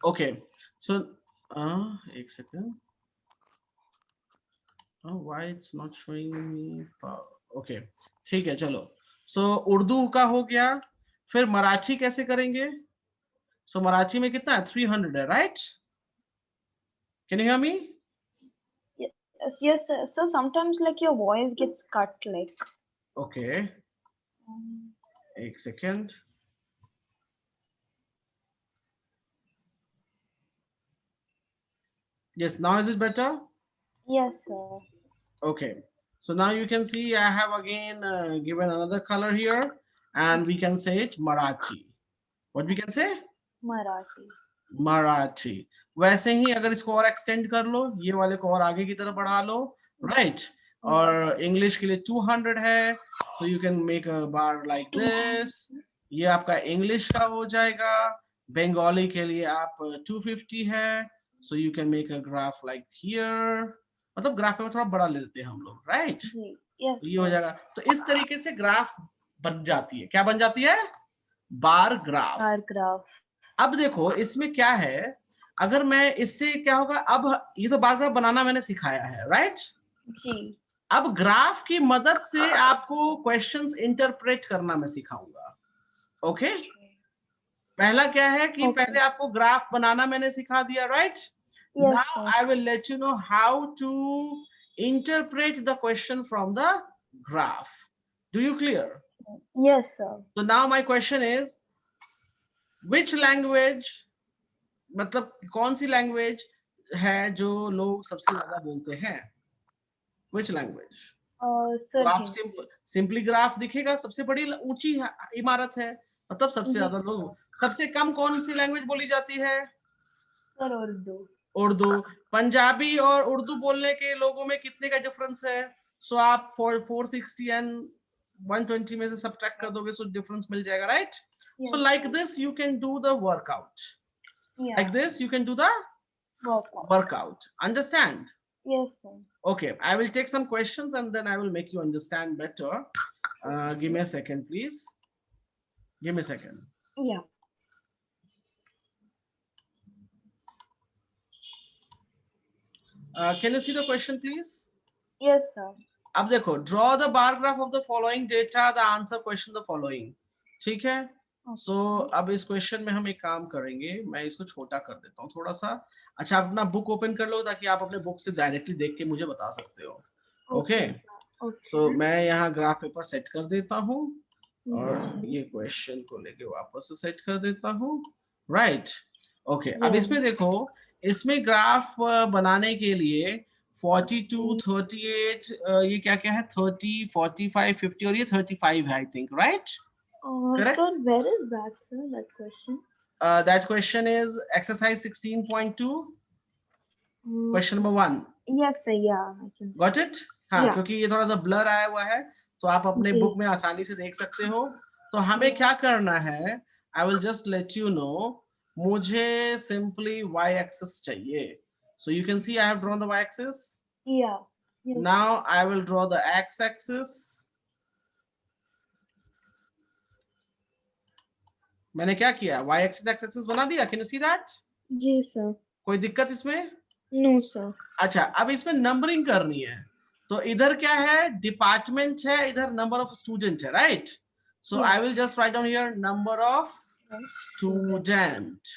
Okay so एक second, why it's not showing me. Okay ठीक है चलो। सो उर्दू का हो गया, फिर मराठी कैसे करेंगे? सो मराठी में कितना है? 300 है, right? Can you hear me? Yes, yes, sir. So sometimes like your voice gets cut like. Okay एक second. Yes, now is it better? Yes, sir. Okay, so now you can see I have again given another color here, and we can say it Marathi. What we can say? Marathi. Marathi. वैसे ही अगर इसको और extend कर लो, ये वाले को और आगे की तरफ बढ़ा लो, राइट? और इंग्लिश के लिए 200 है, तो you can make a bar like this. ये आपका इंग्लिश का हो जाएगा। बंगाली के लिए आप 250 है, सो you can make a graph like here. मतलब ग्राफ में थोड़ा बड़ा ले लेते हैं हम लोग, राइट? Yes, तो ये हो sir. जाएगा। तो इस तरीके से ग्राफ बन जाती है। क्या बन जाती है? Bar graph. Bar graph. अब देखो इसमें क्या है, अगर मैं इससे क्या होगा, अब ये तो बार ग्राफ बनाना मैंने सिखाया है, राइट? जी. अब ग्राफ की मदद से आपको क्वेश्चंस इंटरप्रेट करना मैं सिखाऊंगा। ओके? पहला क्या है कि Okay. पहले आपको ग्राफ बनाना मैंने सिखा दिया, right? Yes, now sir. I will let you know how to interpret the question from the graph. Do you clear? Yes, sir. So now my question is, which language, मतलब कौन सी language है जो लोग सबसे ज्यादा बोलते हैं? Which language? तो Sir, आप Hindi. सिंपली ग्राफ दिखेगा, सबसे बड़ी ऊंची इमारत है, मतलब सबसे जी, ज्यादा लोग। सबसे कम कौन सी लैंग्वेज बोली जाती है? सर उर्दू. उर्दू। पंजाबी और उर्दू बोलने के लोगों में कितने का डिफरेंस है? सो आप 460 एंड 120 में से सब्ट्रैक्ट कर दोगे, सो डिफरेंस मिल जाएगा, right? So Yes, like sir. This you can do the workout. Yeah. Like this you can do the Workout. workout. Understand? Yes, sir. Okay, I will take some questions and then I will make you understand better. Give me a second, please. Give me a second. Yeah. Can you see the question, please? Yes, sir. अब देखो, draw the bar graph of the following data, the answer question the following. ठीक है? सो अब इस question में हम एक काम करेंगे, मैं इसको छोटा कर देता हूँ थोड़ा सा। अच्छा, आप अपना बुक ओपन कर लो ताकि आप अपने बुक से डायरेक्टली देख के मुझे बता सकते हो। ओके? सो मैं यहाँ ग्राफ पेपर सेट कर देता हूँ और ये क्वेश्चन को लेके वापस से सेट कर देता हूँ, राइट? ओके, अब इसमें देखो, इसमें ग्राफ बनाने के लिए 42, 38, ये क्या क्या है, 30, 45, 50 और ये 35 है, I think, right? Correct? Sir, where is that, sir? That question. That question is exercise 16.2, question number 1. Yes, sir. Yeah, I can see. Got it? हाँ, Yeah. क्योंकि ये थोड़ा सा ब्लर आया हुआ है, तो आप अपने जी. बुक में आसानी से देख सकते हो। तो हमें क्या करना है, I will just let you know, मुझे सिंपली वाई एक्सिस चाहिए। So you can see I have drawn the Y axis. Yeah. Yes. Now I will draw the X axis. मैंने क्या किया, वाई एक्सिस एक्स एक्सिस बना दिया। Can you see that? जी, sir. कोई दिक्कत इसमें? No, sir. अच्छा, अब इसमें नंबरिंग करनी है। तो इधर क्या है, डिपार्टमेंट है, इधर नंबर ऑफ स्टूडेंट है, right? So I will just write down here number of student,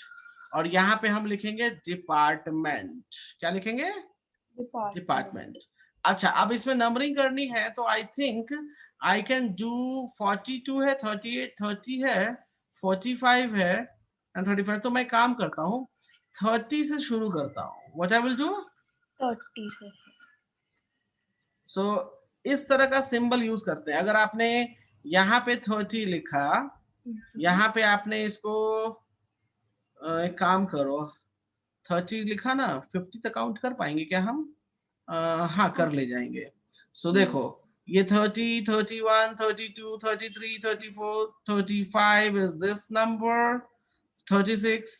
और यहाँ पे हम लिखेंगे डिपार्टमेंट। क्या लिखेंगे? डिपार्टमेंट। अच्छा, अब इसमें नंबरिंग करनी है, तो I think I can do 42 है, 38, 30 है, 45 है एंड 35। तो मैं काम करता हूँ, 30 से शुरू करता हूँ। What I will do? 30, sir. सो इस तरह का सिंबल यूज करते हैं। अगर आपने यहाँ पे 30 लिखा, यहाँ पे आपने इसको एक काम करो, 30 लिखा ना, 50 तक काउंट कर पाएंगे क्या हम? हाँ, कर ले जाएंगे। सो देखो, ये 30, 31, 32, 33, 34, 35 is this number, 36,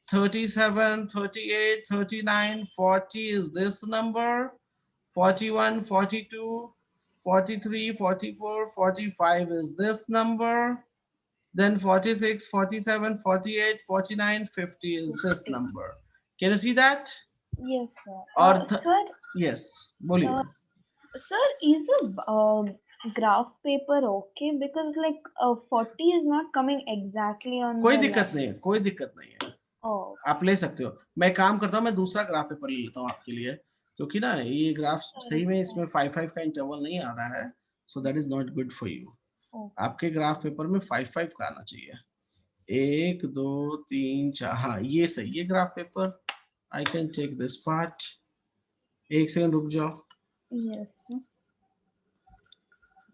37, 38, 39, 40 is this number, 41, 42, 43, 44, 45 is this number, then 46, 47, 48, 49, 50 is this number. Can you see that? Yes, sir. और Sir, yes, बोलिए. sir, is a graph paper okay? Because like 40 is not coming exactly on कोई the दिक्कत line. नहीं है, कोई दिक्कत नहीं है. Oh, आप ले सकते हो. मैं काम करता हूँ, मैं दूसरा ग्राफ पेपर ले लेता हूँ आपके लिए, क्योंकि ना ये ग्राफ सही में इसमें 5-5 का इंटरवल नहीं आ रहा है, so that is not good for you. आपके ग्राफ पेपर में 5-5 का आना चाहिए. 1 2 3 4, हाँ ये सही है graph paper. I can take this part. एक सेकंड रुक जाओ. yes.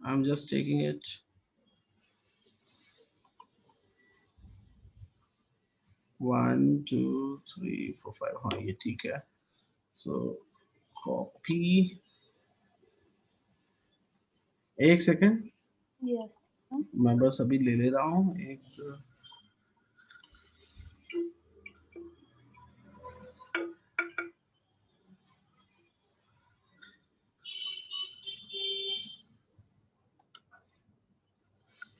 I am just taking it. One two three four five, हाँ ये ठीक है. So copy. एक सेकंड, Yes. मैं बस अभी ले रहा हूँ एक.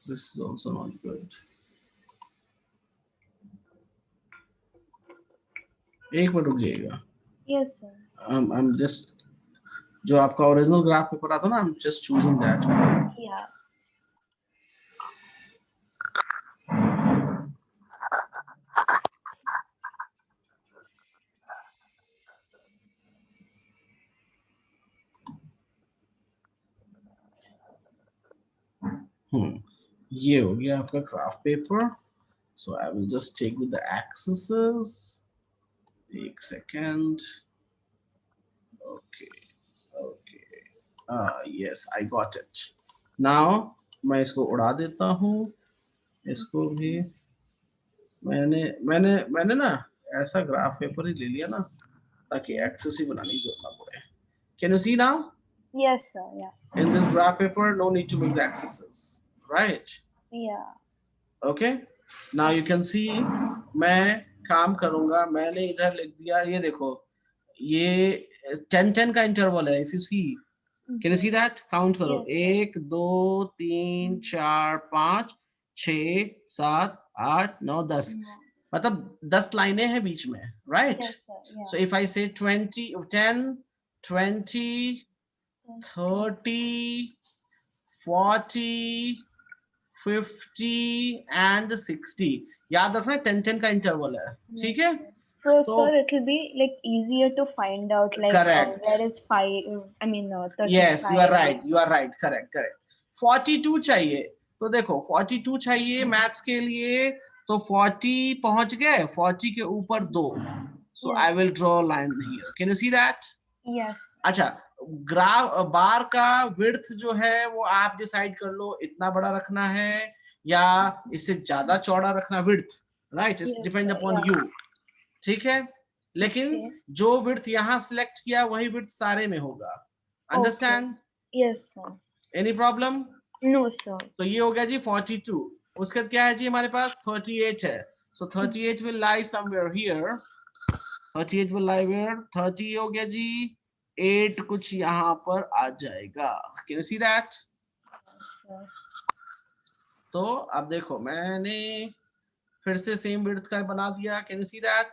This is also not good. एक मिनट रुक जाइएगा. Yes, sir. I'm just, जो आपका ओरिजिनल ग्राफ पेपर आता ना, I'm just choosing that. Yeah. ये हो गया आपका graph paper. So I will just take with the axes. एक second. Okay, okay. Yes, I got it. Now मैं इसको उड़ा देता हूँ. इसको भी मैंने ना ऐसा ग्राफ पेपर ही ले लिया ना, ताकि एक्सेस ही बनाने की जरूरत ना पड़े. Can you see now? Yes, sir. Yeah. In this graph paper, no need to make the axes, right? Yeah. Okay. Now you can see, मैं काम करूंगा. मैंने इधर लिख दिया, ये देखो, ये 10-10 का इंटरवल है. If you see, can you see that? Count करो. Yes, 1 2 3 4 5 6 7 8 9 10. मतलब 10 लाइनें हैं बीच में, right? Yes, sir. Yeah. So if I say 20, 10, 20, 30, 40, 50 and 60, याद रखना 10-10 का इंटरवल है. ठीक है. So, sir, it will be like easier to find out like Correct. where is 5. I mean, 35. Yes, you are right. You are right. Correct. 42 चाहिए. तो देखो 42 चाहिए मैथ्स के लिए. तो 40 पहुंच गए. 40 के ऊपर 2. So Yes. I will draw a line here. Can you see that? Yes. अच्छा, ग्राफ बार का विड्थ जो है वो आप डिसाइड कर लो, इतना बड़ा रखना है या इससे ज्यादा चौड़ा रखना. Width, right, it's depend upon you. ठीक है. लेकिन जो विड्थ यहाँ सिलेक्ट किया वही विड्थ सारे में होगा. Understand? Yes, sir. Any problem? No, sir. तो ये हो गया जी 42. उसके बाद क्या है जी हमारे पास? 38 है. So 38 will lie somewhere here. 38 will lie where? 30 हो गया जी. 8 कुछ यहाँ पर आ जाएगा. Can you see that? तो अब देखो मैंने फिर से सेम विड्थ का बना दिया. Can you see that?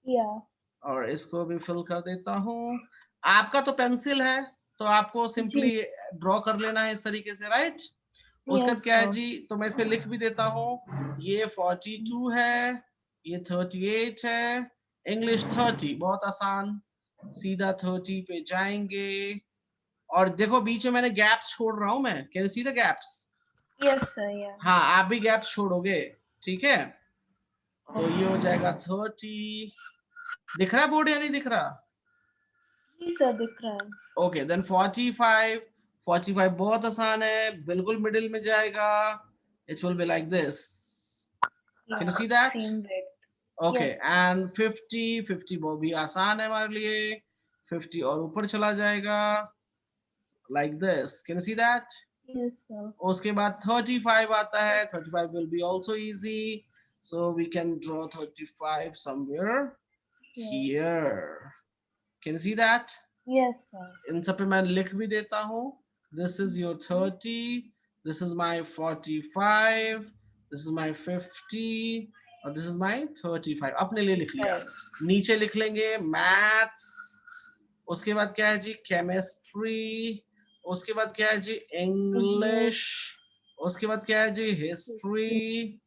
Yeah. और इसको भी फिल कर देता हूँ. आपका तो पेंसिल है तो आपको सिंपली ड्रॉ कर लेना है इस तरीके से, राइट? उसके बाद क्या है जी, तो मैं इस पे लिख भी देता हूँ. ये 42 है, ये 38 है, इंग्लिश 30. बहुत आसान. सीधा 30 पे जाएंगे. और देखो बीच में मैंने गैप्स छोड़ रहा हूं मैं. Can you see the gaps? Yes, sir. Yeah. हाँ, आप भी गैप्स छोड़ोगे. ठीक है. तो ये हो जाएगा 30. दिख रहा है बोर्ड या नहीं दिख रहा? जी सर दिख रहा है. Okay, then 45. 45 बहुत आसान है, बिल्कुल मिडिल में जाएगा. It will be like this. Can you see that? Okay. And 50 वो भी आसान है हमारे लिए. 50 और ऊपर चला जाएगा like this. Can you see that? Yes, sir. उसके बाद 35 आता है. 35 will be also easy, so we can draw 35 somewhere here. Can you see that? Yes, sir. इन सब पे मैं लिख भी देता हूँ. This is your 30, this is my 45, this is my 50 और दिस इज माय 35। अपने लिए लिख लिया। नीचे लिख लेंगे मैथ्स, उसके बाद क्या है जी केमिस्ट्री, उसके बाद क्या है जी इंग्लिश, उसके बाद क्या है जी हिस्ट्री,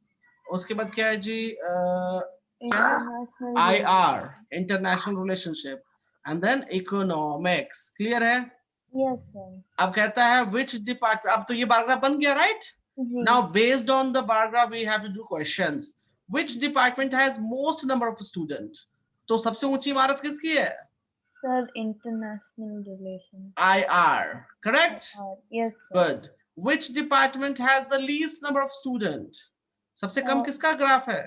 उसके बाद क्या है जी क्या है IR international relationship, and then economics. Clear है? Yes sir. अब कहता है विच डिपार्टमेंट, अब तो ये बारग्राफ बन गया right. Now based on the bar graph we have to do questions. Which department has most number of student? तो सबसे ऊंची इमारत किसकी है? Sir international relation. IR, correct? Yes sir. Good. Which department has the least number of student? सबसे कम किसका graph है?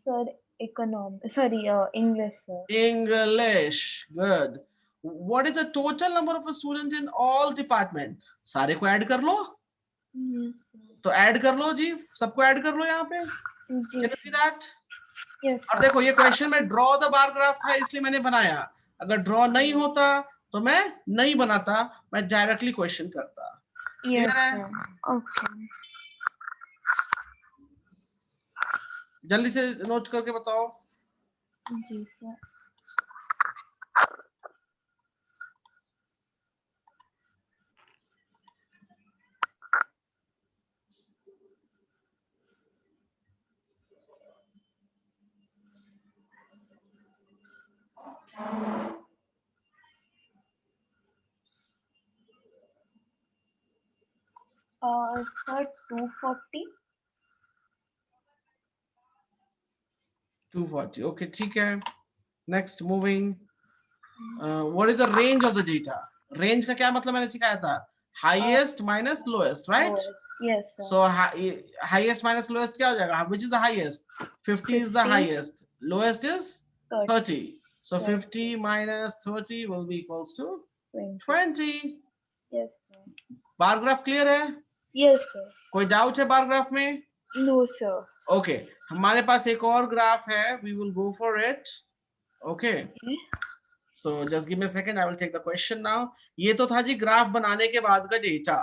Sir economic, sorry English sir. English. Good. What is the total number of student in all department? सारे को add कर लो। तो add कर लो जी, सबको add कर लो यहाँ पे। जी। Can you see that? Yes. और देखो ये क्वेश्चन में ड्रॉ द बार ग्राफ था इसलिए मैंने बनाया। अगर ड्रॉ नहीं होता तो मैं नहीं बनाता, मैं डायरेक्टली क्वेश्चन करता। क्लियर है? ओके। जल्दी से नोट करके बताओ। जी सर। सर 240। 240, ओके ठीक है। Next moving. What is the range of the data? Range का क्या मतलब मैंने सिखाया था? Highest minus lowest, right? Yes sir. सो हाईएस्ट माइनस लोएस्ट क्या हो जाएगा? Which is the highest? 50 is the highest, lowest is 30. So 50 minus 30 will be equals to 20. Yes sir. Bar graph clear है? Yes sir. कोई doubt है bar graph में? No sir. Okay हमारे पास एक और ग्राफ है, we will go for it. Okay. So just give me a second, I will take the question now. ये तो था जी ग्राफ बनाने के बाद का डेटा,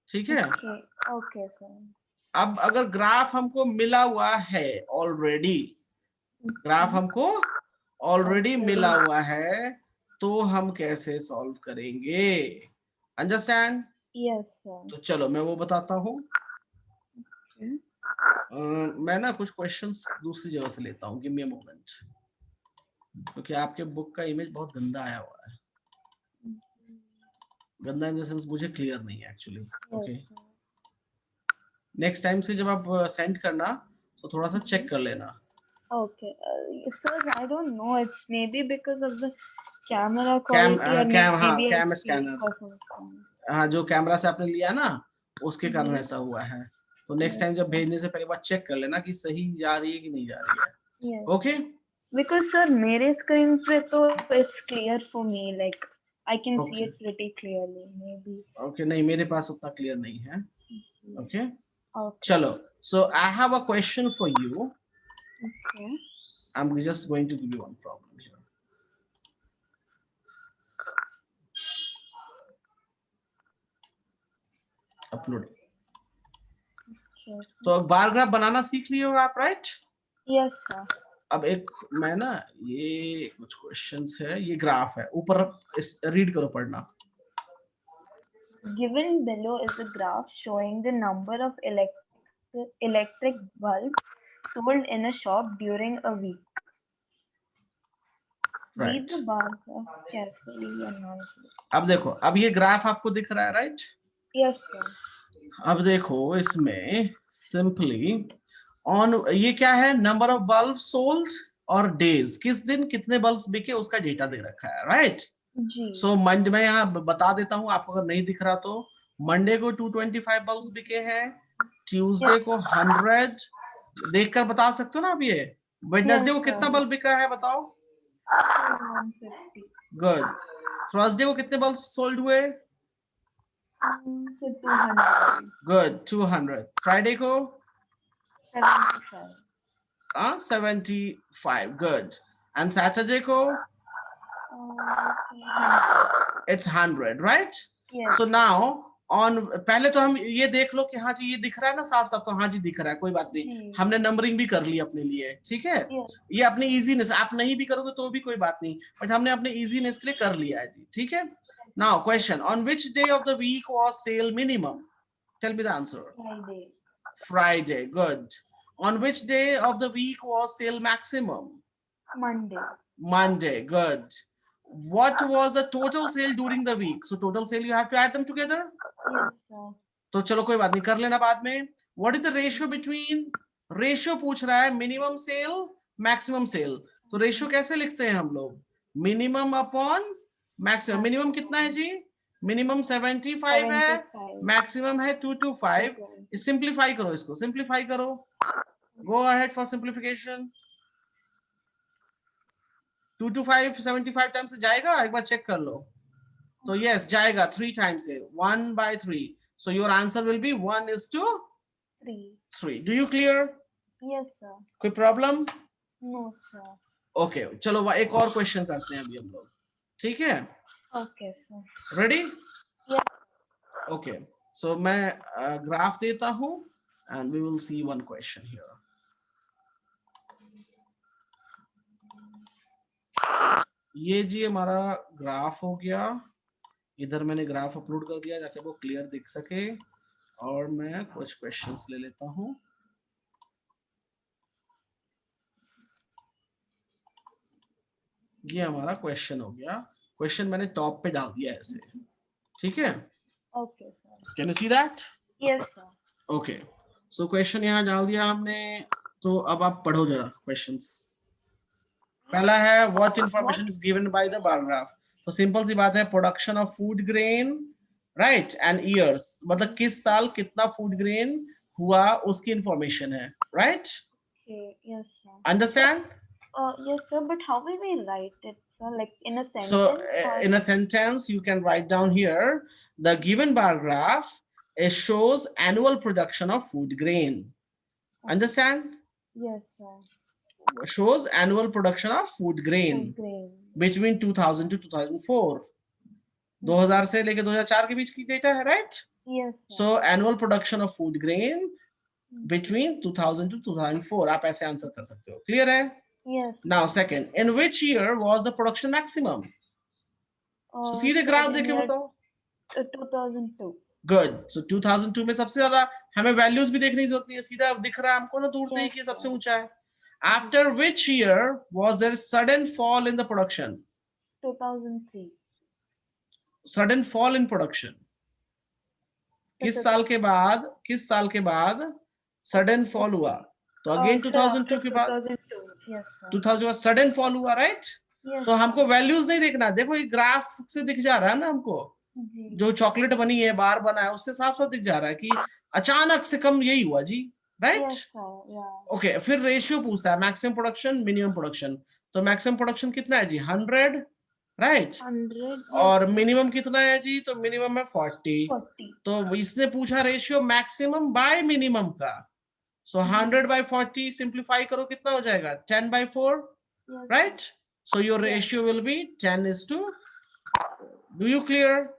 ठीक है? Okay sir. अब अगर ग्राफ हमको मिला हुआ है ऑलरेडी, ग्राफ हमको ऑलरेडी मिला हुआ है, तो हम कैसे सॉल्व करेंगे? अंडरस्टैंड? Yes sir. तो चलो मैं वो बताता हूँ। मैं ना कुछ क्वेश्चंस दूसरी जगह से लेता हूँ, गिव मी अ मोमेंट, क्योंकि आपके बुक का इमेज बहुत गंदा आया हुआ है। गंदा इन द सेंस मुझे क्लियर नहीं है एक्चुअली। ओके नेक्स्ट टाइम से जब आप सेंड करना तो थोड़ा सा चेक कर लेना। Okay, sir, I don't know. It's maybe because of the camera quality or maybe cam scanner, हाँ जो कैमरा से आपने लिया ना उसके कारण ऐसा हुआ है। तो नेक्स्ट टाइम जब भेजने से पहले बार चेक कर लेना कि सही जा रही है कि नहीं जा रही है। ओके because sir मेरे स्क्रीन पे तो it's clear for me, like I can see it pretty clearly maybe. Okay नहीं मेरे पास उतना क्लियर नहीं है। ओके चलो, so I have a question for you. Okay. I'm just going to give you one problem here. Uploading. तो bar graph बनाना सीख लिए हो आप, राइट? Yes sir. अब एक मैं ना ये कुछ क्वेश्चंस है, ये ग्राफ है, ऊपर रीड करो पढ़ना। Given below is a graph showing the number of electric bulbs sold in a shop during a week. Right. Read the bar graph carefully and nicely. अब देखो, अब ये ग्राफ आपको दिख रहा है, राइट? Yes sir. अब देखो इसमें सिंपली ऑन ये क्या है, नंबर ऑफ बल्ब सोल्ड और डेज, किस दिन कितने बल्ब बिके उसका डेटा दे रखा है, राइट? जी। सो मंडे मैं यहाँ बता देता हूँ आपको अगर नहीं दिख रहा तो। मंडे को 225 बल्ब बिके हैं, ट्यूसडे को 100, देखकर बता सकते हो ना आप ये। वेडनेसडे को कितना बल्ब बिका है बताओ? 150. गुड। थर्सडे को कितने बल्ब सोल्ड हुए? 200. गुड 200। फ्राइडे को 75. 75, गुड। एंड सैटरडे को it's 100, right? Yes. So now on पहले तो हम ये देख लो कि हाँ जी ये दिख रहा है ना साफ साफ, तो हाँ जी दिख रहा है, कोई बात नहीं, जी। हमने नंबरिंग भी कर ली अपने लिए, ठीक है। Yes. ये अपनी इजीनेस, आप नहीं भी करोगे तो भी कोई बात नहीं, बट हमने अपने इजीनेस के लिए कर लिया है जी, ठीक है। Now question, on which day of the week was sale minimum? Tell me the answer. Friday. Friday, good. On which day of the week was sale maximum? Monday. Monday, good. What was the total sale during the week? So total sale you have to add them together. Yes, sir. तो चलो कोई बात नहीं, कर लेना बाद में। What is the ratio between, ratio पूछ रहा है मिनिमम सेल मैक्सिमम सेल, तो रेशियो कैसे लिखते हैं हम लोग? Minimum upon maximum. मिनिमम कितना है जी? मिनिमम 75 है, 75. मैक्सिमम है 225। सिंप्लीफाई करो इसको, सिंप्लीफाई करो, go ahead for simplification. 225 75 times से जाएगा, एक बार चेक कर लो। तो यस जाएगा 3 टाइम्स से, 1/3। So your answer will be 1:3। Do you clear? Yes, sir. कोई प्रॉब्लम? No, sir. ओके चलो एक और क्वेश्चन करते हैं अभी हम लोग, ठीक है। Okay, sir. रेडी? Yes. ओके सो मैं ग्राफ देता हूं and we will see one question here. ये जी हमारा ग्राफ हो गया, इधर मैंने ग्राफ अपलोड कर दिया ताकि वो क्लियर दिख सके, और मैं कुछ क्वेश्चंस ले लेता हूं। ये हमारा क्वेश्चन हो गया, क्वेश्चन मैंने टॉप पे डाल दिया ऐसे, ठीक है। Okay, sir. Can you see that? Yes, sir. Okay so question यहाँ डाल दिया हमने, तो अब आप पढ़ो जरा क्वेश्चंस। पहला है what information is given by the bar graph. तो सिंपल सी बात है, production of food grain right and years, मतलब किस साल कितना फूड ग्रेन हुआ उसकी इंफॉर्मेशन है, right? Okay. Yes, sir. Understand? Yes, sir. But how will we write it, sir? Like in a sentence? So or- in a sentence you can write down here, the given bar graph, it shows annual production of food grain. Understand? Yes, sir. Shows annual production of food grain Food grain. between 2000 to 2004. 2000 से लेके 2004 के बीच की data है, right? Yes, sir. So annual production of food grain between 2000 to 2004, आप ऐसे answer कर सकते हो, क्लियर है? Yes. Now second, in which year was the production maximum? So सीधे sir, ग्राफ in देखे year, बताओ। 2002. गुड, सो 2002 में सबसे ज्यादा, हमें वैल्यूज भी देखने की जरूरत नहीं है, सीधा दिख रहा है हमको ना दूर से ही कि सबसे ऊंचा है। After which year was there sudden fall in the production? 2003. Sudden fall in production, किस साल के बाद, किस साल के बाद सडन फॉल हुआ? तो अगेन 2002 के बाद 2002. Yes, sir. 2000 सडन फॉल हुआ, राइट? Yes, तो हमको वैल्यूज नहीं देखना, देखो ये ग्राफ से दिख जा रहा है ना हमको, जी. जो चॉकलेट बनी है, बार बना है, उससे साफ साफ दिख जा रहा है कि अचानक से कम यही हुआ जी, right? Yes, sir. Yeah. Okay फिर रेशियो पूछता है, मैक्सिमम प्रोडक्शन मिनिमम प्रोडक्शन। तो मैक्सिमम प्रोडक्शन कितना है जी? 100, राइट? 100. और मिनिमम कितना है जी? तो मिनिमम है 40। 40. तो इसने पूछा रेशियो मैक्सिमम बाय मिनिमम का, सो 100/40 सिंप्लीफाई करो, कितना हो जाएगा? 10/4, Yes. Right? So your ratio will be 10:2। Do you clear?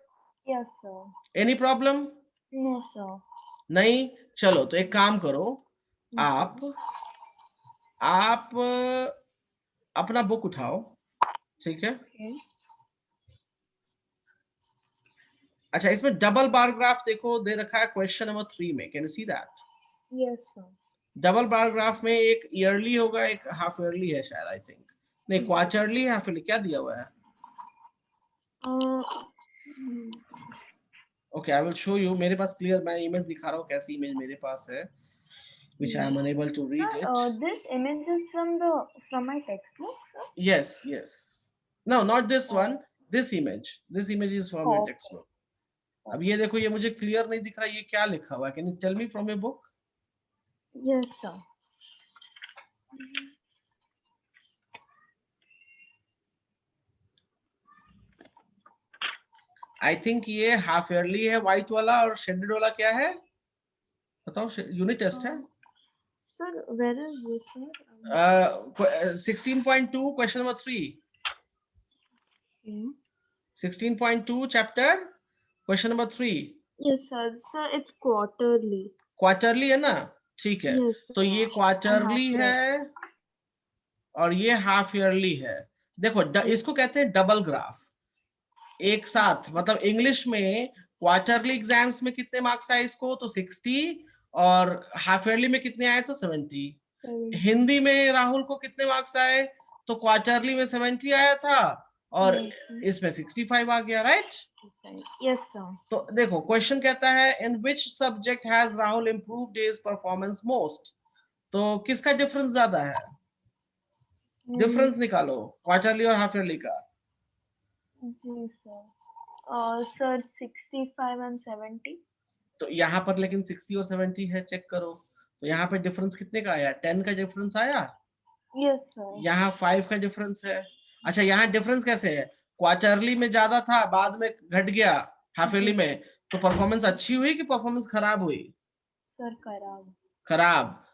Yes, sir. Any problem? No, sir. नहीं, चलो तो एक काम करो, आप अपना बुक उठाओ, ठीक है? Okay. अच्छा इसमें डबल बार ग्राफ देखो दे रखा है क्वेश्चन नंबर 3 में, can you see that? Yes, sir. Double bar graph में एक ईयरली होगा, एक हाफ ईयरली है शायद, आई थिंक, नहीं क्वार्टरली है, हाफ ईयरली, क्या दिया हुआ है? Okay I will show you, मेरे पास क्लियर, मैं इमेज दिखा रहा हूँ, कैसी इमेज मेरे पास है, which I am unable to read it. This image is from my textbook, sir. Yes, yes. No, not this one. This image. This image is from your textbook. अब ये देखो, ये मुझे क्लियर नहीं दिख रहा, ये क्या लिखा हुआ है? Can you tell me from your book? Yes, sir. I think ये हाफ ईयरली है व्हाइट वाला, और शेडेड वाला क्या है बताओ? यूनिट टेस्ट है। Sir, where is this, sir? 16.2 question number 3. 16.2 chapter question number 3. Yes, sir. Sir, it's quarterly. Quarterly है ना, ठीक है। Yes, तो sir. ये And क्वार्टरली half year. है और ये हाफ ईयरली है। देखो इसको कहते हैं डबल ग्राफ, एक साथ। मतलब इंग्लिश में क्वार्टरली एग्जाम्स में कितने मार्क्स आए इसको, तो 60, और हाफ ईयरली में कितने आए, तो 70। 70. हिंदी में राहुल को कितने मार्क्स आए, तो क्वार्टरली में 70 आया था और Yes, sir. इसमें 65 आ गया, राइट। Yes, sir. तो देखो क्वेश्चन कहता है in which subject has Rahul improved his performance most. तो किसका डिफरेंस ज्यादा है, डिफरेंस निकालो क्वार्टरली और हाफ ईयरली का। जी सर। Sir 65 and 70. तो यहाँ पर लेकिन 60 और 70 है, चेक करो। तो यहाँ पे डिफरेंस कितने का आया, 10 का डिफरेंस आया। Yes, sir. यहाँ 5 का डिफरेंस है। अच्छा यहाँ डिफरेंस कैसे है, क्वार्टरली में ज्यादा था बाद में घट गया हाफ ईयरली में, तो परफॉर्मेंस अच्छी हुई कि परफॉर्मेंस खराब हुई, सर खराब। खराब,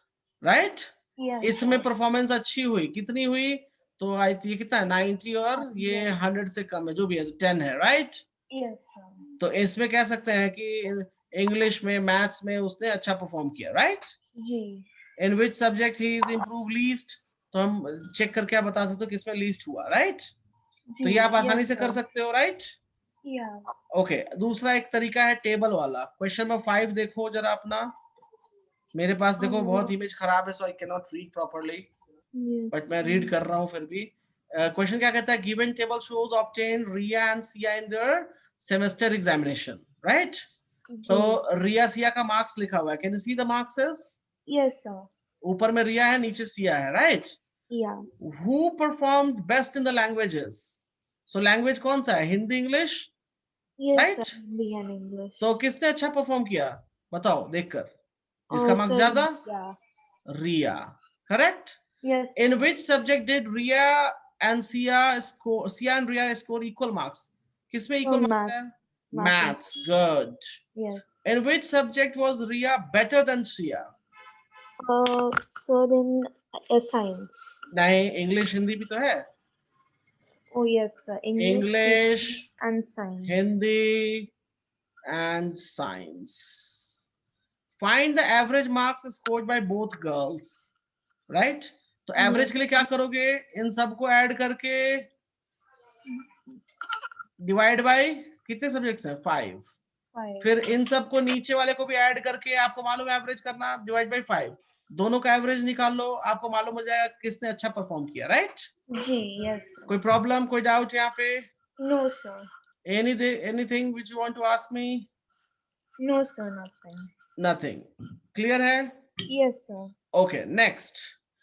राइट। Yes, इसमें sir. परफॉर्मेंस अच्छी हुई, कितनी हुई, तो आई ये कितना है 90 और ये 100 से कम है, जो भी है 10 है, राइट। Yes, sir. तो इसमें कह सकते हैं कि इंग्लिश में मैथ्स में उसने अच्छा परफॉर्म किया, राइट। जी। In which subject he is improve least, तो हम चेक करके आप बता सकते हो किसमें लीस्ट हुआ, राइट। तो ये आप आसानी से कर सकते हो, राइट। ओके, दूसरा एक तरीका है टेबल वाला। क्वेश्चन नंबर 5 देखो जरा अपना, मेरे पास देखो बहुत इमेज खराब है so I can not read properly, but मैं रीड कर रहा हूँ फिर भी। क्वेश्चन क्या कहता है, given table shows obtain Riya and Siya in their semester examination, right. तो रिया सिया का मार्क्स लिखा हुआ है, can you see the marks is. Yes sir. ऊपर में रिया है, नीचे सिया है, right. Yeah. Who performed best in the languages, so language कौन सा है, Hindi English, yes right. Sir, Hindi and English. तो किसने अच्छा परफॉर्म किया, बताओ देखकर, जिसका मार्क्स सर ज्यादा, या। Riya, correct. Yes In which subject did Ria and Sia and Ria score equal marks? किसमें equal marks है? Maths. Good. Yes. In which subject was Ria better than Sia? Sir in science. नहीं, English Hindi भी तो है। Oh yes sir. English, and science. Hindi and science. Find the average marks scored by both girls. Right? तो average के लिए क्या करोगे, इन सबको ऐड करके डिवाइड बाय कितने सब्जेक्ट्स हैं, 5। फिर इन सबको नीचे वाले को भी ऐड करके आपको मालूम है एवरेज करना, डिवाइड बाय 5, दोनों का एवरेज निकाल लो, आपको मालूम हो जाएगा किसने अच्छा परफॉर्म किया, राइट। जी यस। कोई प्रॉब्लम, कोई डाउट यहाँ पे? No sir. Anything which you want to ask me? No sir, nothing. Nothing, clear है? Yes sir. Okay, next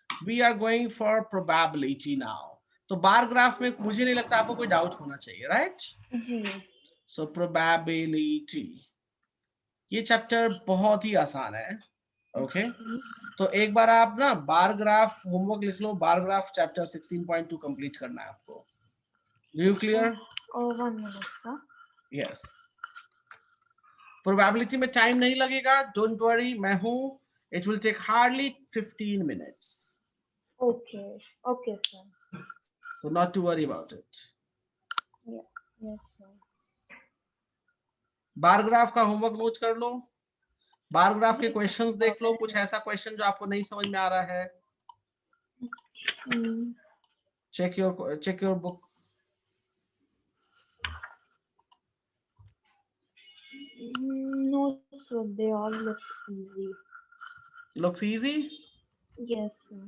we are going for probability now. तो बार ग्राफ में मुझे नहीं लगता आपको कोई डाउट होना चाहिए, राइट। जी। सो प्रोबेबिलिटी, ये चैप्टर बहुत ही आसान है, ओके। तो एक बार आप ना बार ग्राफ होमवर्क लिख लो, बार ग्राफ चैप्टर 16.2 कंप्लीट करना है आपको। Do you clear? 1 minute sir. Yes. Probability में टाइम नहीं लगेगा, डोंट वरी, मैं हूं। It will take hardly 15 minutes. Okay okay sir. So not to worry about it. Yes sir. Bar graph का homework note कर लो, बार ग्राफ के questions देख लो, कुछ ऐसा क्वेश्चन जो आपको नहीं समझ में आ रहा है, check your book. No sir, they all look easy. Looks easy? Yes sir.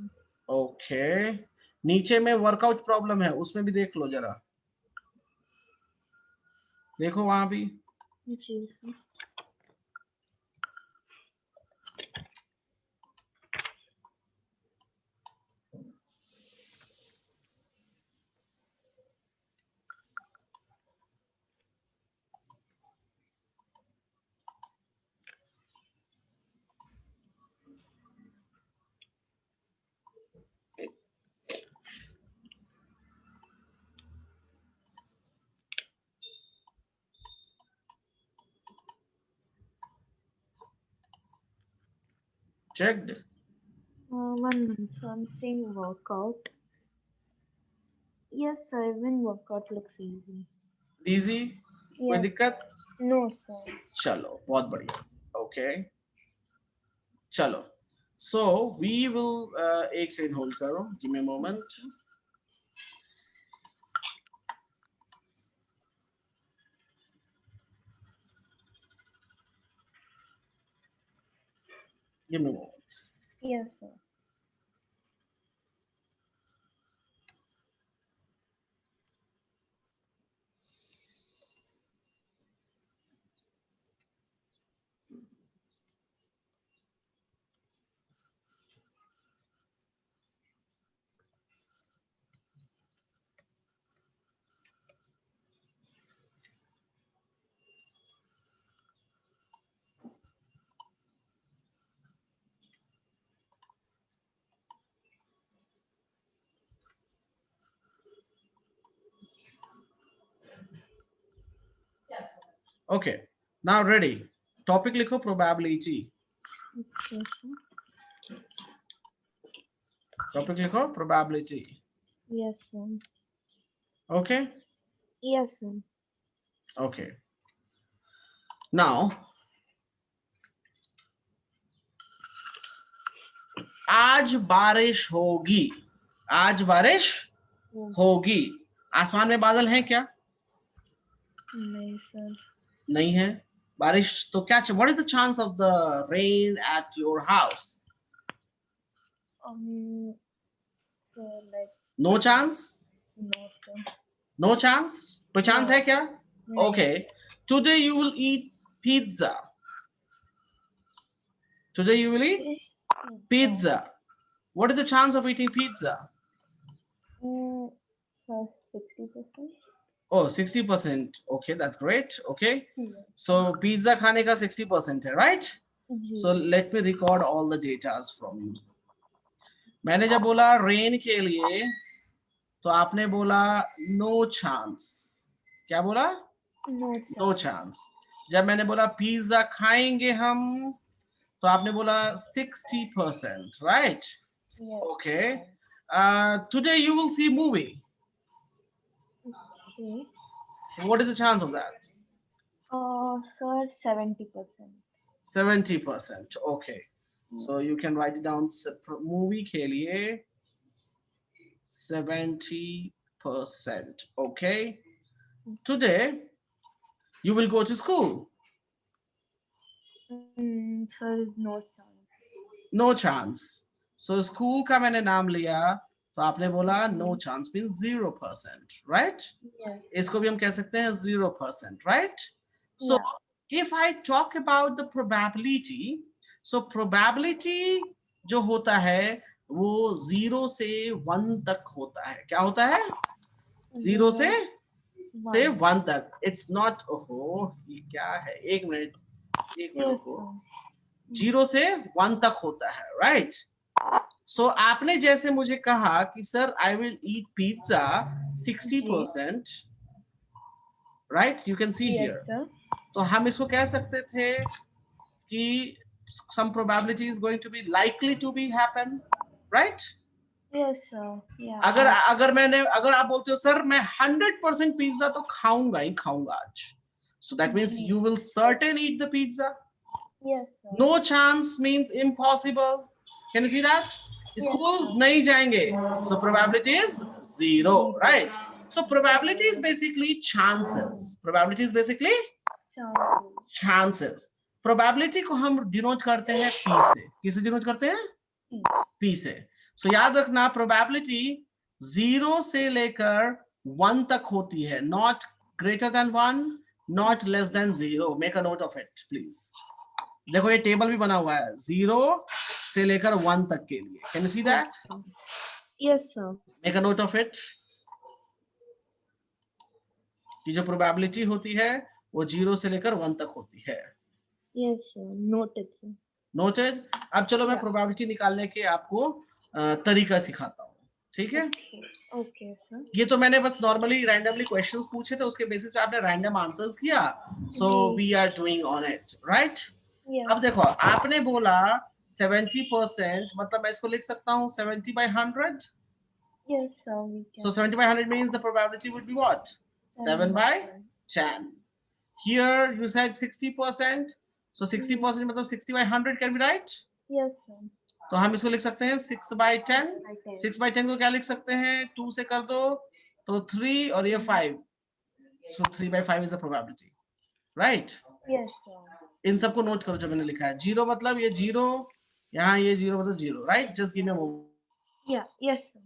Okay. नीचे में वर्कआउट प्रॉब्लम है, उसमें भी देख लो जरा, देखो वहां भी। जी sir. Checked? 1 minute sir, I'm seeing workout. Yes sir, even workout looks easy. Easy? कोई Yes दिक्कत? No, sir. चलो बहुत बढ़िया. ओके चलो. सो वी विल एक सेकंड होल्ड करो. Give me a moment. Give me a moment. Yes, sir. Okay now ready. Topic लिखो probability. Okay, sir. Topic लिखो probability. Yes, sir. Okay Yes, sir. Okay now आज बारिश होगी. आज बारिश होगी. आसमान में बादल हैं क्या? नहीं, sir. नहीं है. बारिश तो क्या? What is the chance of the rain at your house? So like no chance. no, sir. No chance. कोई चांस No. है क्या? No. Okay today you will eat pizza. Today you will eat pizza. What is the chance of eating pizza? Sir, 60%. Oh, 60%. Okay, that's great. Okay, Yes. so pizza खाने का 60% है, right? Ji. So let me record all the datas from you. मैंने जब बोला rain के लिए तो आपने बोला नो चांस. क्या बोला? No. No chance. जब मैंने बोला पिज्जा खाएंगे हम तो आपने बोला 60%, right? Yes. Okay. Today you will see movie. Okay. What is the chance of that? Sir, 70%. 70%. Okay. So you can write it down. Movie के लिए 70%. Okay. Today you will go to school. Sir, no chance. No chance. So school का मैंने नाम लिया तो आपने बोला no chance means 0%, right? Yes. इसको भी हम कह सकते हैं 0%, right? So if I talk about the probability, so probability जो होता है वो 0 से 1 तक होता है. क्या होता है? 0 से 1 तक. It's not. ओहो ये क्या है? एक मिनट रुको. 0 से 1 तक होता है, right? So आपने जैसे मुझे कहा कि sir I will eat pizza 60%, right? You can see here. Sir. तो हम इसको कह सकते थे कि some probability is going to be likely to be happen, right? Yes, sir. Yeah. अगर आप बोलते हो सर मैं 100% पिज्जा तो खाऊंगा ही खाऊंगा आज, so that means you will certain eat the pizza. Yes, sir. No chance means impossible. Can you see that? School नहीं जाएंगे, so probability is 0, right? So probability is basically chances. Probability is basically chances. Probability को हम denote करते हैं P से. किससे denote करते हैं? P से. So याद रखना probability 0 से लेकर 1 तक होती है. Not greater than 1, not less than 0. Make a note of it, please. देखो ये टेबल भी बना हुआ है 0 से लेकर 1 तक के लिए. Can you see that? Yes, sir. Make a note of it. कि जो probability होती है वो 0 से लेकर 1 तक होती है. Yes, sir. Noted, sir. Noted. अब चलो मैं probability निकालने के आपको तरीका सिखाता हूँ. ठीक है? Okay, sir. ये तो मैंने बस नॉर्मली रैंडमली क्वेश्चंस पूछे थे, उसके बेसिस पे आपने रैंडम आंसर्स किया. So we are doing on it, right? अब देखो आपने बोला 70%, मतलब मैं इसको लिख सकता हूँ 70/100. Yes, sir. We can. So 70/100 means the probability would be what? 7/10. Here you said 60%. So 60% मतलब 60 by 100 can be right? Yes, sir. तो हम इसको लिख सकते हैं 6 by 10. 6 by 10 को क्या लिख सकते हैं? 2 से कर दो तो 3 और ये 5. So 3 by 5 is the probability. Right? Yes, sir. इन सबको नोट करो जो मैंने लिखा है. 0 मतलब ये 0, यहाँ ये 0 मतलब 0. Right? Just give me a moment. Yeah, yes, sir.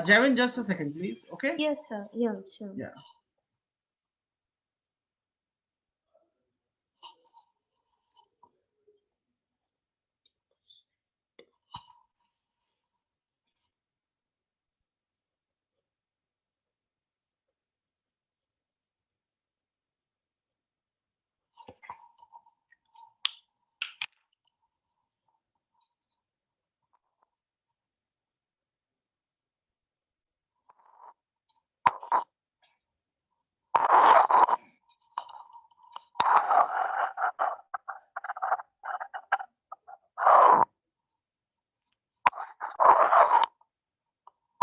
Javin, just a second, please. Okay? Yes, sir. Yeah, sure. Yeah.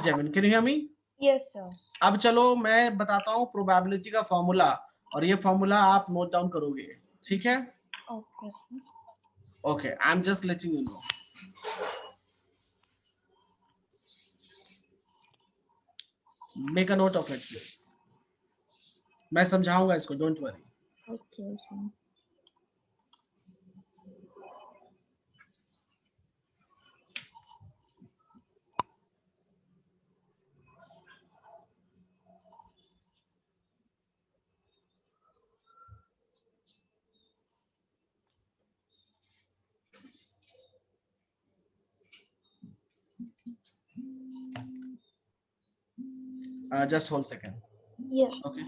Javin, can you hear me? Yes, sir. अब चलो मैं बताता हूँ प्रोबेबिलिटी का फॉर्मूला और ये फॉर्मूला आप नोट डाउन करोगे. ठीक है? Okay. Okay, I'm just letting you know. Make a note of it, please. मैं समझाऊंगा इसको, don't worry. Okay, sir. Just hold a second. Yeah. Okay.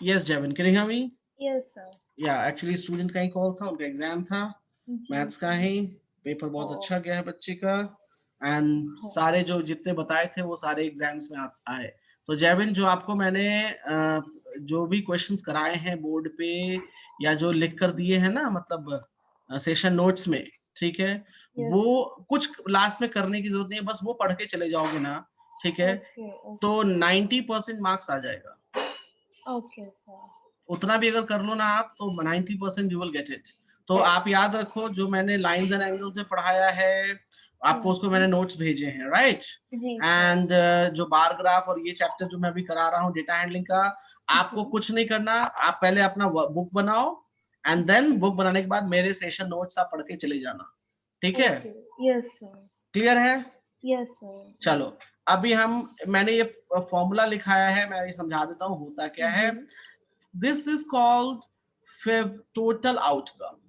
Yes, Jevin, can you hear me? Yes, sir. Yeah, actually student का ही call था, उनका exam था maths का ही, paper बहुत अच्छा गया है बच्चे का, एंड सारे जो जितने बताए थे वो सारे एग्जाम्स में आए। तो जैविन, जो आपको मैंने जो भी क्वेश्चंस कराए हैं बोर्ड पे या जो लिख कर दिए हैं ना, मतलब सेशन नोट्स में, ठीक है, वो कुछ लास्ट में करने की जरूरत नहीं है, बस वो पढ़ के चले जाओगे ना, ठीक है, तो 90% मार्क्स आ जाएगा। Okay sir. उतना भी अगर कर लो ना आप, तो 90% यू विल गेट इट। तो आप याद रखो, जो मैंने लाइंस एंड एंगल्स में पढ़ाया है आपको, उसको मैंने नोट्स भेजे हैं, राइट? एंड जो बार ग्राफ और ये चैप्टर जो मैं अभी करा रहा हूँ डेटा हैंडलिंग का, आपको कुछ नहीं करना, आप पहले अपना बुक बनाओ, एंड देन बुक बनाने के बाद मेरे सेशन नोट्स आप पढ़ के चले जाना, ठीक है? Yes sir. क्लियर है? Yes sir. चलो, अभी मैंने ये फॉर्मूला लिखाया है, मैं ये समझा देता हूँ होता क्या है। This is called total outcome,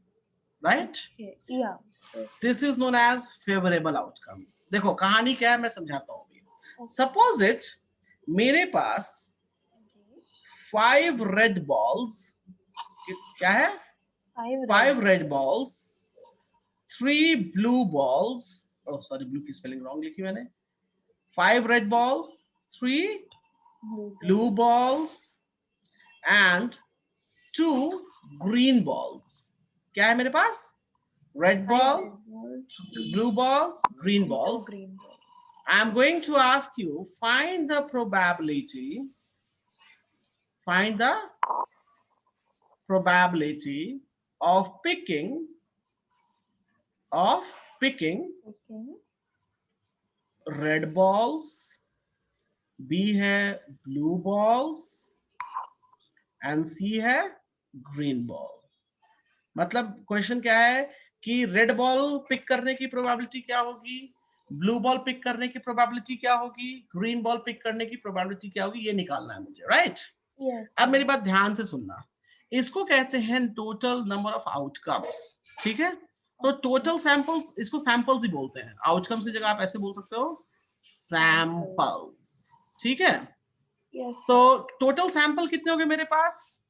right? Yeah. This is known as favorable outcome. देखो कहानी क्या है, मैं समझाता हूँ अभी। Suppose it, मेरे पास 5 red balls, क्या है? 5 red balls, 3 blue balls, oh sorry, blue की spelling wrong लिखी मैंने। 5 red balls, 3 blue balls and 2 green balls. क्या है मेरे पास? Red ball, blue balls, green balls. I'm going to ask you, find the probability of picking red balls, B है blue balls and C है green ball. मतलब question क्या है कि red ball pick करने की प्रोबेबिलिटी क्या होगी, ब्लू बॉल पिक करने की प्रोबेबिलिटी क्या होगी, ग्रीन बॉल पिक करने की प्रोबेबिलिटी क्या होगी, ये निकालना है मुझे, राइट? अब मेरी बात ध्यान से सुनना, इसको कहते हैं टोटल नंबर ऑफ आउटकम्स, ठीक है? तो टोटल सैंपल्स, इसको सैंपल्स ही बोलते हैं, आउटकम्स की जगह आप ऐसे बोल सकते हो सैंपल्स, ठीक है? तो टोटल सैंपल कितने हो गए मेरे पास?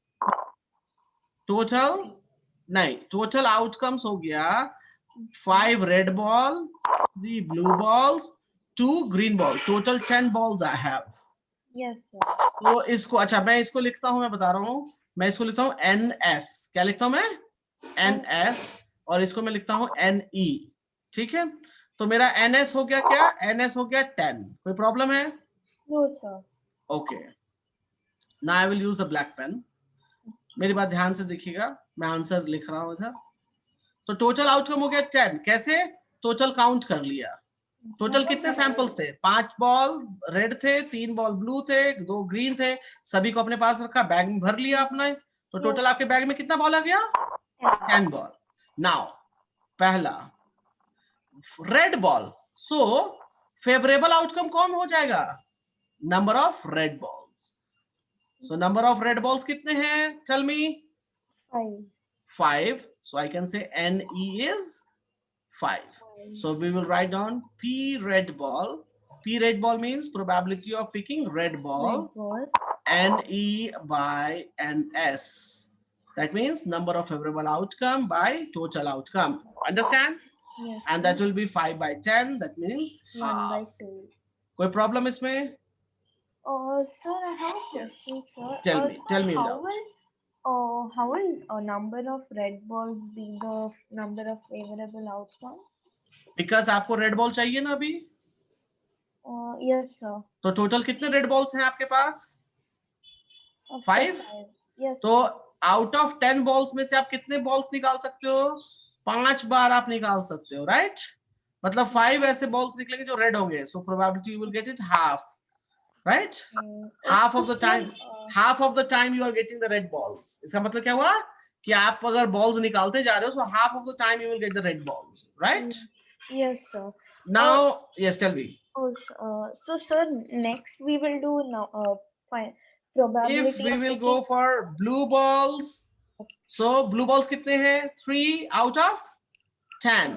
टोटल आउटकम्स हो गया 5 red ball, 3 blue balls, 2 green ball, total 10 balls I have. Yes sir. तो इसको, अच्छा मैं इसको लिखता हूं, मैं बता रहा हूं, मैं इसको लिखता हूं NS, क्या लिखता हूं मैं? NS, और इसको मैं लिखता हूं NE, ठीक है? तो मेरा NS हो गया क्या? NS हो गया 10। कोई प्रॉब्लम है? No sir. Okay, now I will use a black pen. मेरी बात ध्यान से देखिएगा, मैं आंसर लिख रहा हूं इधर। तो टोटल आउटकम हो गया 10, कैसे? टोटल काउंट कर लिया, टोटल कितने सैंपल्स थे? 5 बॉल रेड थे, 3 बॉल ब्लू थे, 2 ग्रीन थे, सभी को अपने पास रखा, बैग में भर लिया आपने, तो टोटल आपके बैग में कितना बॉल आ गया? 10 बॉल। नाउ पहला red ball, so favourable outcome कौन हो जाएगा? Number of red balls. So number of red balls कितने हैं? Tell me. 5. So I can say NE is 5. So we will write down P red ball. P red ball means probability of picking red ball. NE by NS. That means number of favorable outcome by total outcome. Understand? Yes. And that will be 5 by 10. That means 1 by 2. कोई problem इसमें? Sir, I have a question, sir. Tell me. How will a number of red balls be the number of favorable outcome? Because आपको red ball चाहिए ना अभी? Yes, sir. तो total कितने red balls हैं आपके पास? 5? Yes. तो आउट ऑफ 10 बॉल्स में से आप कितने बॉल्स निकाल सकते हो? 5 बार आप निकाल सकते हो, राइट? मतलब 5 ऐसे बॉल्स निकलेंगे जो रेड होंगे, so probability you will get it half, right? Half of the time you are getting the red balls. इसका मतलब क्या हुआ कि आप अगर बॉल्स निकालते जा रहे हो, so half of the time you will get the red balls, right? Yes, sir. Now, yes, tell me. So sir, next we will do now probability. If we will go for blue balls, so blue balls कितने हैं? 3 out of 10.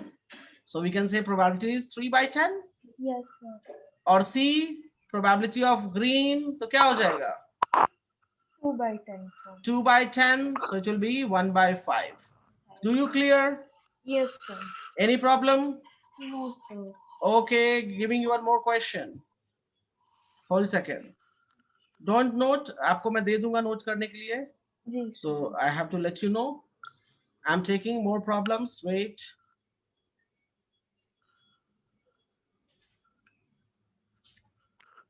So we can say probability is 3 by 10. Yes, sir. और C, probability of green, तो क्या हो जाएगा? 2 by 10, sir. 2 by 10, so it will be 1 by 5. Do you clear? Yes, sir. Any problem? No, sir. Okay, giving you one more question. Hold second. Don't note, आपको मैं दे दूंगा note करने के लिए. जी, So I have to let you know. I'm taking more problems. Wait.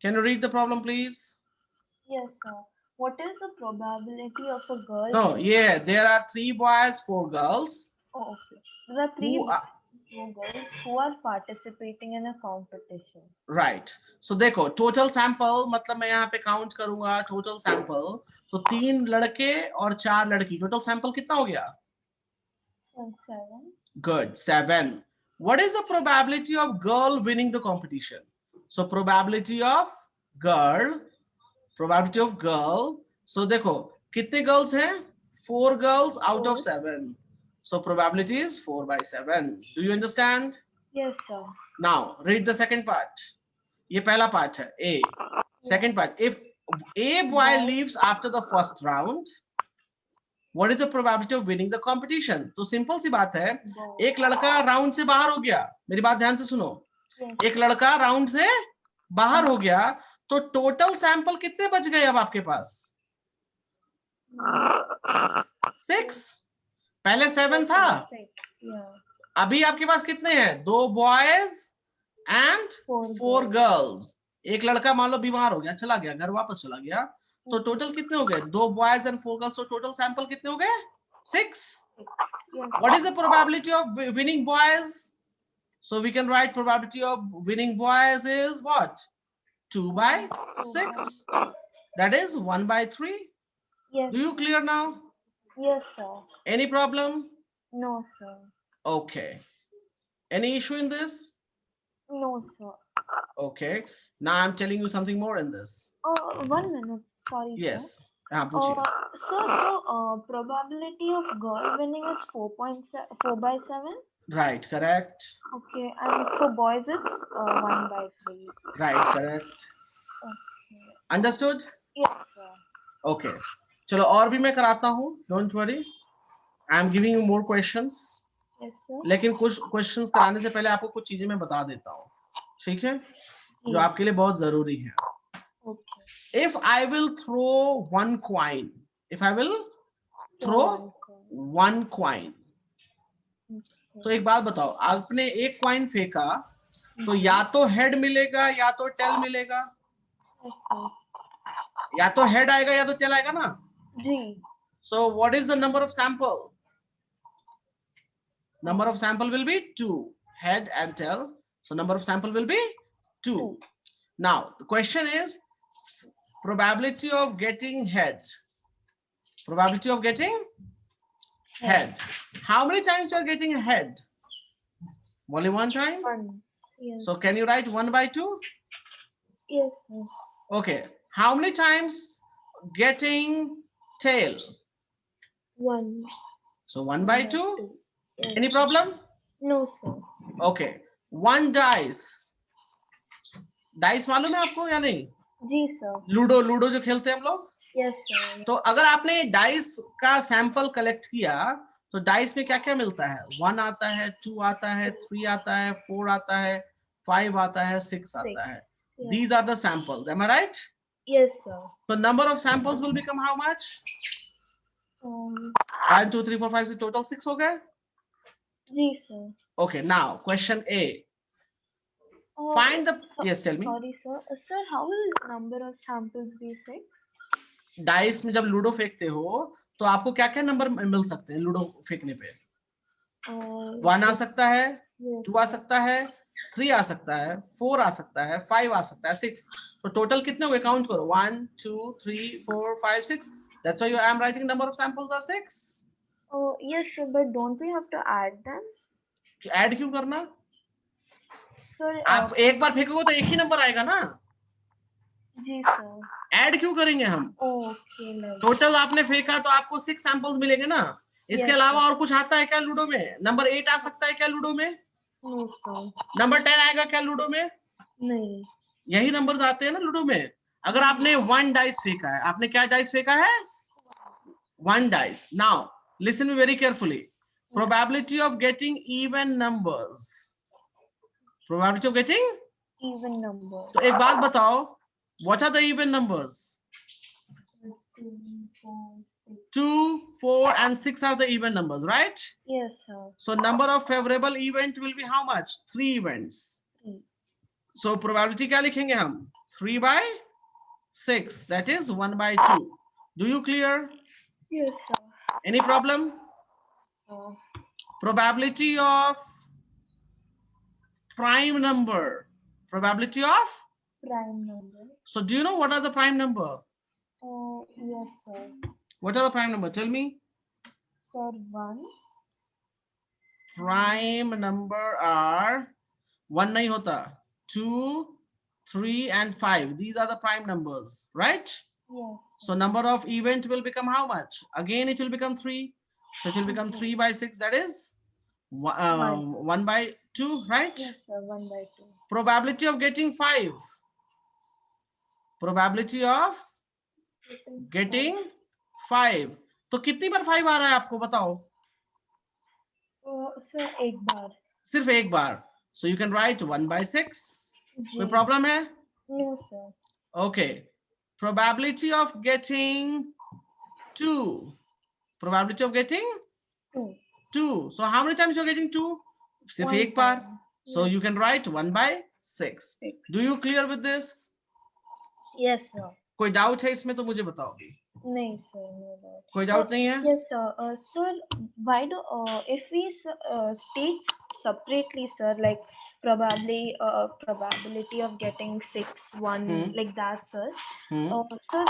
Can you read the problem, please? Yes, sir. What is the probability of a girl? No, yeah, there are 3 boys, 4 girls. Oh, okay. There are 3 Who are, girls who are participating in a competition. right. So देखो, total sample मतलब मैं यहाँ पे count करूंगा total sample. तो 3 लड़के और 4 लड़की. Total sample कितना हो गया? 7. Good, 7. What is the probability of girl winning the competition? So probability of girl. So देखो कितने girls हैं? 4 girls out of 7. So probability is 4 by 7. Do you understand? Yes, sir. Now read the second part. ये पहला part है A. Second part. If a boy leaves after the first round, what is the probability of winning the competition? तो simple सी बात है, एक लड़का round से बाहर हो गया. मेरी बात ध्यान से सुनो. एक लड़का राउंड से बाहर हो गया, तो टोटल सैंपल कितने बच गए अब आपके पास? 6. पहले 7 था. अभी आपके पास कितने हैं? 2 बॉयज एंड 4 गर्ल्स. एक लड़का मान लो बीमार हो गया, चला गया, घर वापस चला गया, तो टोटल कितने हो गए? 2 बॉयज एंड 4 गर्ल्स. तो टोटल सैंपल कितने हो गए? 6. What is the probability of winning boys? So we can write probability of winning boys is what? 2 by 6. That is 1 by 3. Yes. Do you clear now? Yes, sir. Any problem? No, sir. Okay. Any issue in this? No, sir. Okay. Now I'm telling you something more in this. 1 minute. Sorry. Yes. Sir. पूछिए. So probability of girl winning is 4 by 7. Right, correct. Okay, and for boys it's 1 by 3. Right, correct. Okay. Understood? Yes, sir. Okay. चलो और भी मैं कराता हूँ. Don't worry. I am giving you more questions. Yes, sir. लेकिन कुछ questions कराने से पहले आपको कुछ चीजें मैं बता देता हूँ. ठीक है? जो आपके लिए बहुत जरूरी है. Okay. If I will throw one coin, one coin. तो एक बात बताओ, आपने एक कॉइन फेंका, तो या तो हेड मिलेगा या तो टेल मिलेगा. या तो हेड आएगा या तो टेल आएगा ना जी. So what is the number of sample? Number of sample will be 2, head and tail. So number of sample will be 2. Now the question is probability of getting head. Probability of getting head. How many times you are getting a head? Only one time? One. Yes. So can you write 1 by 2? Yes, sir. Okay. How many times getting tail? 1. So 1 by 2? Yes. Any problem? No, sir. Okay. 1 dice. Dice मालूम है आपको या नहीं? जी sir. Ludo जो खेलते हैं हम लोग. Yes, sir. तो अगर आपने डाइस का सैंपल कलेक्ट किया, तो डाइस में क्या क्या मिलता है? 1 आता है, 2 आता है, 3 आता है, 4 आता है, 5 आता है, 6 आता है. Yes. These are the samples. Am I right? Yes, sir. So number of samples will become how much? 1, 2, 3, 4, 5, 6. Total 6 हो गए? जी sir. Okay. Now question A. Find the. Yes, tell me. Sorry, sir. Sir, how will number of samples be 6? Dice में जब ludo फेंकते हो तो आपको क्या क्या नंबर मिल सकते हैं लूडो फेंकने पे? 1 आ सकता है, 2 आ सकता है, 3 आ सकता है, 4 आ सकता है, 5 आ सकता है, 6. तो टोटल कितने हो गए? काउंट करो. 1, 2, 3, 4, 5, 6. That's why I am writing number of samples are 6. Oh yes, sir. But don't we have to add them? Add क्यों करना? Sir, आप एक बार फेंकोगे तो एक ही नंबर आएगा ना. जी सर. ऐड क्यों करेंगे हम? ओके. टोटल आपने फेंका तो आपको 6 सैंपल्स मिलेंगे ना. इसके अलावा और कुछ आता है क्या लूडो में? नंबर 8 आ सकता है क्या लूडो में? No sir. नंबर 10 आएगा क्या लूडो में? नहीं. यही नंबर्स आते हैं ना लूडो में. अगर आपने 1 डाइस फेंका है, आपने क्या डाइस फेंका है? 1 dice. Now listen me very carefully. Probability of getting even numbers. Probability of getting even number. तो एक बात बताओ, what are the even numbers? 2, 4 and 6 are the even numbers, right? Yes, sir. So number of favorable event will be how much? 3 events. 3. So probability क्या लिखेंगे हम? 3 by 6, that is 1 by 2. Do you clear? Yes, sir. Any problem? Probability of prime number. Probability of prime number. So do you know what are the prime number? Yes, sir. What are the prime number? Tell me. Sir, 1. Prime number are 1 नहीं होता, 2, 3 and 5. These are the prime numbers, right? Yes. So number of event will become how much? Again it will become 3. So it will become 3 by 6, that is 1 by 2, right? Yes, sir. 1 by 2. Probability of getting 5. Probability of getting 5. तो कितनी बार 5 आ रहा है आपको बताओ? Sir एक बार. सिर्फ एक बार. So you can write 1 by 6. जी. कोई प्रॉब्लम है? No, sir. Okay. Probability of getting 2. Probability of getting 2. 2. So how many times you're getting 2? सिर्फ एक बार. So you can write 1 by 6. Do you clear with this? Yes, sir. कोई doubt है इसमें तो मुझे बताओ. नहीं sir, no doubt. कोई डाउट नहीं है? Yes, sir. Sir, why do if we state separately, sir, like probability of getting 6, 1, like that, sir. Sir,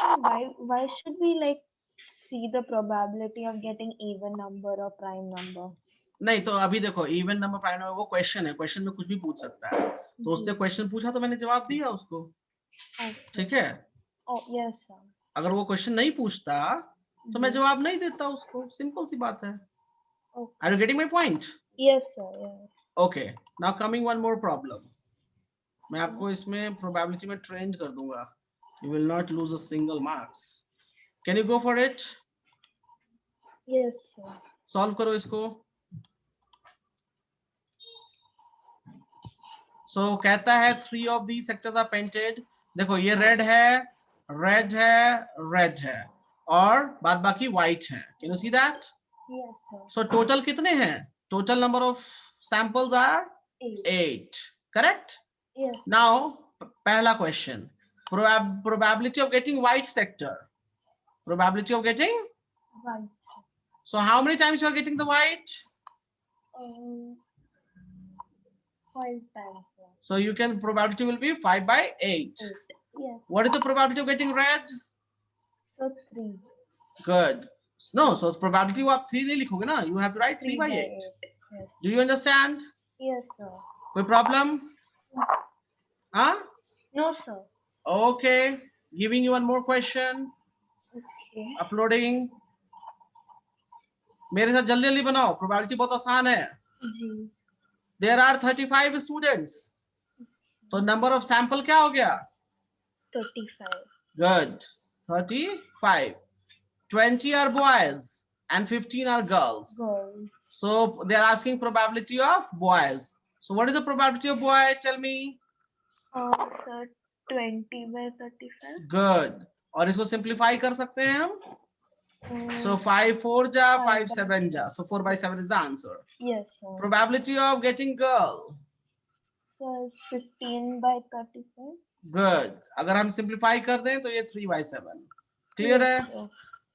why should we like see the probability of getting even number or prime number? नहीं तो अभी देखो even number prime number वो question है, question में कुछ भी पूछ सकता है. तो उसने क्वेश्चन पूछा तो मैंने जवाब दिया उसको. ठीक है? Oh, yes, sir. अगर वो क्वेश्चन नहीं पूछता तो मैं जवाब नहीं देता उसको. सिंपल सी बात है. Are you getting my point? Yes, sir. Yes. Okay. Now coming one more problem. मैं आपको इसमें प्रोबेबिलिटी में ट्रेंड कर दूंगा. You will not lose a single marks. Can you go for it? Yes, sir. Solve करो इसको. So कहता है 3 of these sectors are painted. देखो ये रेड है, रेड है, रेड है और बाद बाकी व्हाइट है. Can you see that? Yes, sir. So total कितने हैं? Total number of samples are 8. Correct? Yes. Now पहला question. Probability of getting white sector. Probability of getting white. So how many times you are getting the white? 5 times. So you can probability will be 5 by 8. Yes. What is the probability of getting red? So 3. Good. No, so probability वो आप 3 नहीं लिखोगे ना. You have to write 3 by 8. Yes. Do you understand? Yes, sir. कोई problem? Huh? No, sir. Okay. Giving you one more question. Okay. Uploading. मेरे साथ जल्दी जल्दी बनाओ. Probability बहुत आसान है. जी. There are 35 students. तो number of sample क्या हो गया? 35. Good. 35. 20 are boys and 15 are girls. Girls. So they are asking probability of boys. So what is the probability of boy? Tell me. Sir, 20 by 35. Good. और इसको simplify कर सकते हैं हम. So 5 4 ja, 5 7 ja. So 4 by 7 is the answer. Yes, sir. Probability of getting girl. Sir, 15 by 35. Good. अगर हम simplify कर दें तो ये 3 by 7. Clear है?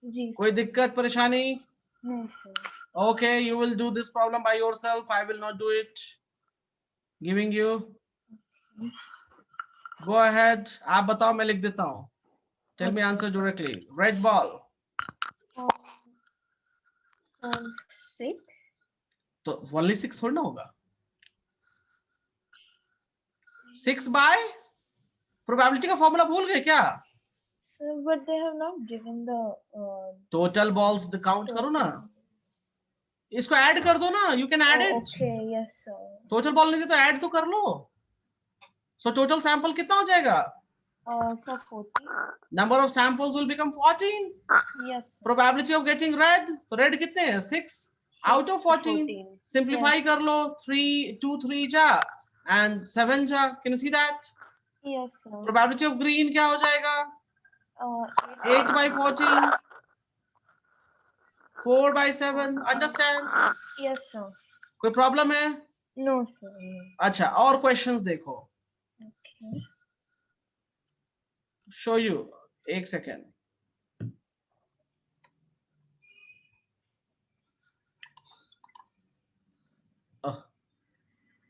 जी. कोई दिक्कत परेशानी? No, sir. Okay, you will do this problem by yourself. I will not do it. Giving you. Go ahead. आप बताओ मैं लिख देता हूँ. Tell me answer directly. Red ball. 6. तो only 6 थोड़ा ना होगा. 6 by probability का फॉर्मूला भूल गए क्या? But they have not given the total balls the count करो ना. इसको ऐड कर दो ना. You can add it. Okay, yes, sir. total ball नहीं तो ऐड तो कर लो. So total sample कितना हो जाएगा? So 14. Number of samples will become 14. Yes, sir. Probability of getting red, तो red कितने हैं? 6 out of 14. Simplify Yes. कर लो, 3 2 3 जा and 7 जा. Can you see that? Yes, sir. Probability of green क्या हो जाएगा? 8 by 14, 4 by 7. Understand? Yes, sir. कोई प्रॉब्लम है? No, sir. अच्छा, और क्वेश्चंस देखो. Okay. Show you. एक second.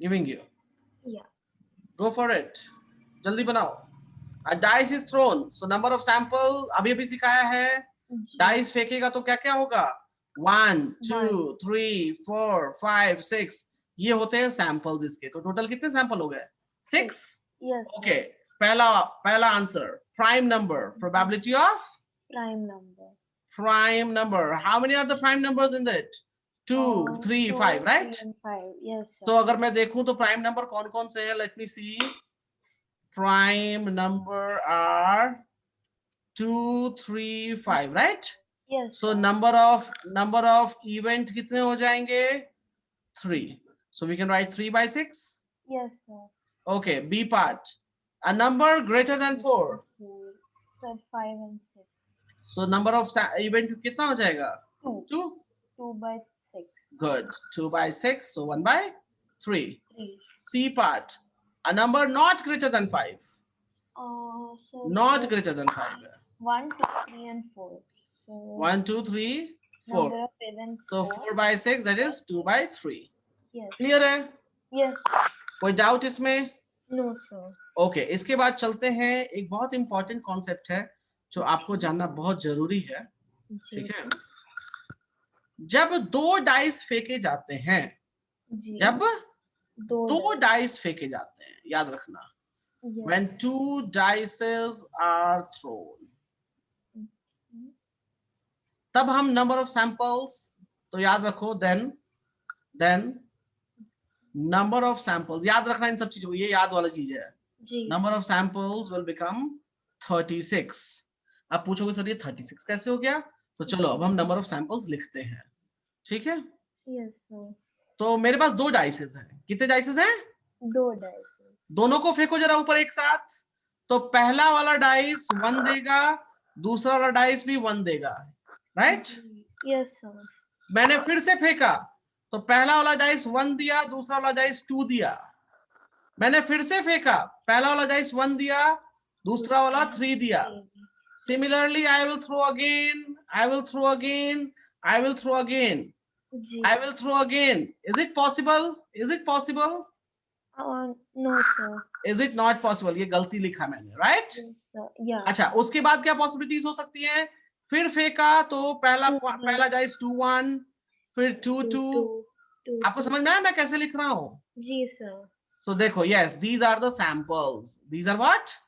Giving you. Yeah. Go for it. जल्दी बनाओ. A dice is thrown. So number of sample अभी सिखाया है. Dice फेंकेगा तो क्या क्या होगा? 1 2 3 4 5 6. ये होते हैं samples इसके. तो टोटल कितने sample हो गए? 6. Yes. Okay. पहला answer. Prime number. Probability of Prime number. Prime number. How many are the prime numbers in that? 2 3 5, right? 3 and 5. Yes, sir. तो अगर मैं देखूं तो प्राइम नंबर कौन कौन से हैं? Let me see. Prime number are 2 3 5, राइट? Yes. So sir. Number of event कितने हो जाएंगे? 3. So we can write 3 by 6. Yes, sir. Okay. B part. A number greater than 4. Sir, 5 and 6. सो नंबर ऑफ इवेंट कितना हो जाएगा? 2. 2 by 6. Good. 2 by 6. So 1 by 3. 3. C part. A number not greater than 5. So Not greater than 5. 1 2 3 and 4. So 1 2 3 4. number of events. So 4 by 6, that is 2 by 3. Yes. Clear है? Yes. कोई doubt इसमें? No, sir. Okay. इसके बाद चलते हैं. एक बहुत important concept है जो आपको जानना बहुत जरूरी है. ठीक है? जब 2 डाइस फेंके जाते हैं, जब 2 डाइस फेंके जाते हैं, याद रखना. When 2 dices are thrown, तब हम नंबर ऑफ सैंपल्स, तो याद रखो देन नंबर ऑफ सैंपल्स, याद रखना इन सब चीजों को. ये याद वाला चीज है. Number of samples will become 36. अब पूछोगे सर ये 36 कैसे हो गया? तो चलो अब हम नंबर ऑफ सैंपल्स लिखते हैं. ठीक है? Yes, sir. तो मेरे पास 2 डाइसेस हैं. कितने डाइसेस हैं? 2 dice. दोनों को फेंको जरा ऊपर एक साथ. तो पहला वाला डाइस 1 देगा, दूसरा वाला डाइस भी 1 देगा, राइट? Yes, sir. मैंने फिर से फेंका तो पहला वाला डाइस 1 दिया, दूसरा वाला डाइस 2 दिया. मैंने फिर से फेंका, पहला वाला डाइस 1 दिया, दूसरा वाला 3 दिया. Similarly, I will throw again. I will throw again. I will throw again. I will throw again. Is it possible? Is it possible? No, sir. Is it not possible? ये गलती लिखा मैंने, right? Yes, sir. Yeah. अच्छा, उसके बाद क्या possibilities हो सकती हैं? फिर फेंका तो पहला डाइस 2 1, फिर 2 2. आपको समझ में आया मैं कैसे लिख रहा हूँ? जी सर. तो देखो, yes, these are the samples. These are what?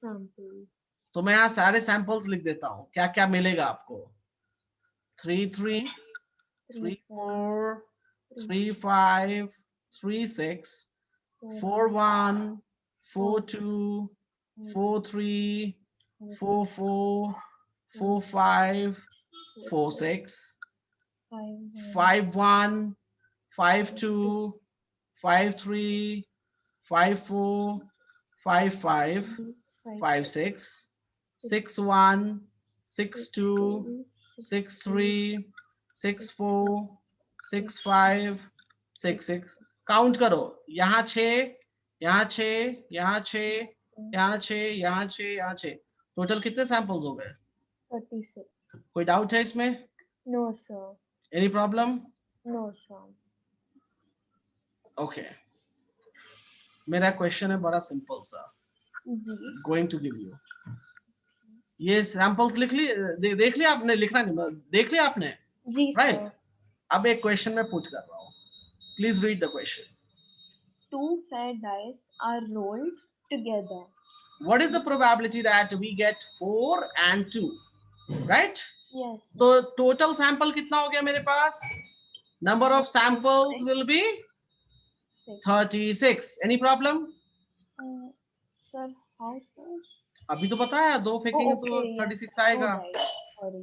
Samples. तो मैं यहाँ सारे सैंपल्स लिख देता हूँ. क्या क्या मिलेगा आपको? 3 3 3 4 3 5 3 6 4 1 4 2 4 3 4 4 4 5 4 6 5 1 5 2 5 3 5 4 5 5 5 6 6 1 6 2 6 3 6 4 6 5 6 6. काउंट करो. यहाँ 6, यहाँ 6, यहाँ 6, यहाँ 6, यहाँ 6, यहाँ 6. टोटल कितने सैंपल्स हो गए? 36. कोई डाउट है इसमें? No, sir. Any problem? No, sir. Okay. मेरा क्वेश्चन है बड़ा सिंपल सा. Going to give you. ये सैंपल्स लिख ली, देख लिया आपने? लिखना नहीं, देख लिया आपने? जी सर. राइट. अब एक क्वेश्चन मैं पूछ कर रहा हूँ. Please read the question. 2 fair dice are rolled together. What is the probability that we get 4 and 2? Right? Yes. तो टोटल सैंपल कितना हो गया मेरे पास? Number of samples will be 36. Any problem? Sir, how sir? अभी तो पता है 2 फेंकेंगे तो 36 आएगा। Sorry.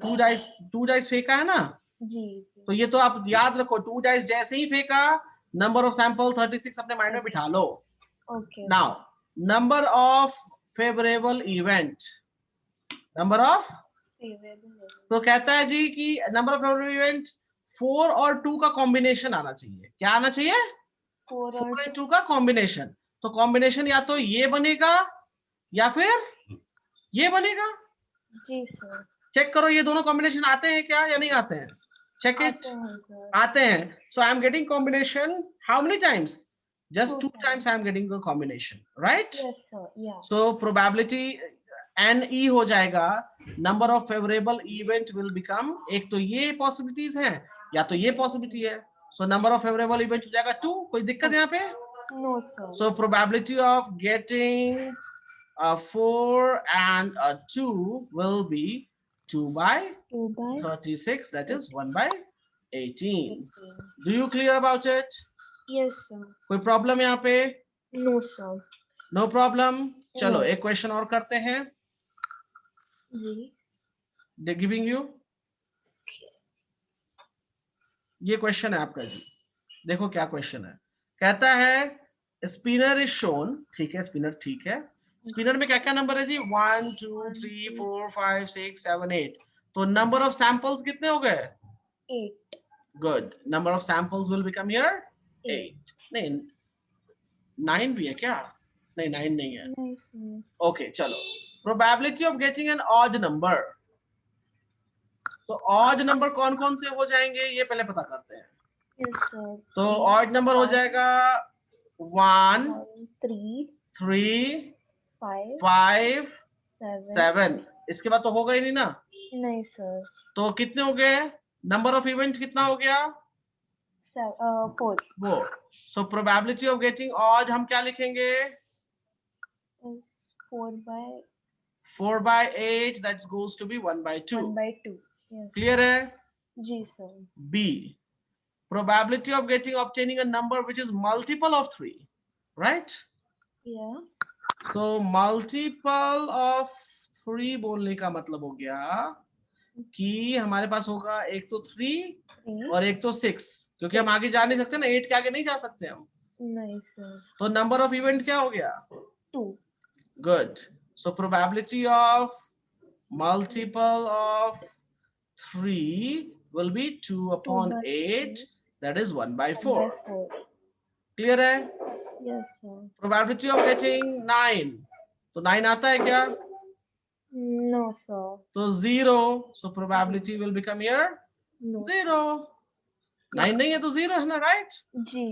2 डाइस फेंका है ना, जी तो ये तो आप याद रखो, 2 डाइस जैसे ही फेंका, नंबर ऑफ सैंपल 36 अपने माइंड में बिठा लो। Okay now number of favourable event, number of, तो कहता है जी कि नंबर ऑफ फेवरेबल इवेंट 4 और 2 का कॉम्बिनेशन आना चाहिए। क्या आना चाहिए? 4 और 2 का कॉम्बिनेशन। तो कॉम्बिनेशन या तो ये बनेगा या फिर ये बनेगा। जी सर। चेक करो ये दोनों कॉम्बिनेशन आते हैं क्या या नहीं आते हैं। Check it. आते हैं। So I am getting combination how many times? Just 2 times I am getting the combination, right? Yes sir. Yeah. So probability NE हो जाएगा, number of favorable event will become, एक तो ये possibilities हैं या तो ये possibility है, so number of favorable event हो जाएगा 2। कोई दिक्कत यहाँ पे? No sir. So probability of getting a 4 and a 2 will be 2 by 36, that is 1 by 18. Do you clear about it? Yes sir. कोई प्रॉब्लम यहाँ पे? No sir. No problem. चलो एक क्वेश्चन और करते हैं। जी। दे गिविंग यू, ये क्वेश्चन है आपका जी। देखो क्या क्वेश्चन है। कहता है स्पिनर इज शोन, ठीक है स्पिनर ठीक है। स्पिनर में क्या क्या नंबर है जी? 1 2 3 4 5 6 7 8। तो नंबर ऑफ सैंपल्स कितने हो गए? 8. Good, number of samples will become here 8। नहीं 9 भी है क्या? नहीं 9 नहीं है। ओके चलो, probability of getting an odd number. तो ऑड नंबर कौन कौन से हो जाएंगे ये पहले पता करते हैं। तो ऑड नंबर हो जाएगा 1 3 5 7। इसके बाद तो होगा ही नहीं ना। नहीं सर। तो कितने हो गए? नंबर ऑफ इवेंट कितना हो गया? 4। So probability of getting odd हम क्या लिखेंगे? 4 by 8 that goes to be 1 by 2. 1/2. Yes. Clear है? जी sir. B, probability of obtaining a number which is multiple of 3, right? Yeah. So multiple of 3 बोलने का मतलब हो गया कि हमारे पास होगा एक तो 3 और एक तो 6, क्योंकि हम आगे जा नहीं सकते ना, 8 के आगे नहीं जा सकते हम। नहीं सर। तो नंबर ऑफ इवेंट क्या हो गया? 2. Good. So probability of multiple of 3 will be 2 upon 8, that is 1 by 4. Clear है? Yes sir. Probability of getting 9, तो 9 आता है क्या? No sir. तो 0, so probability will become here 0. 9 नहीं है तो 0 है ना, right? Ji.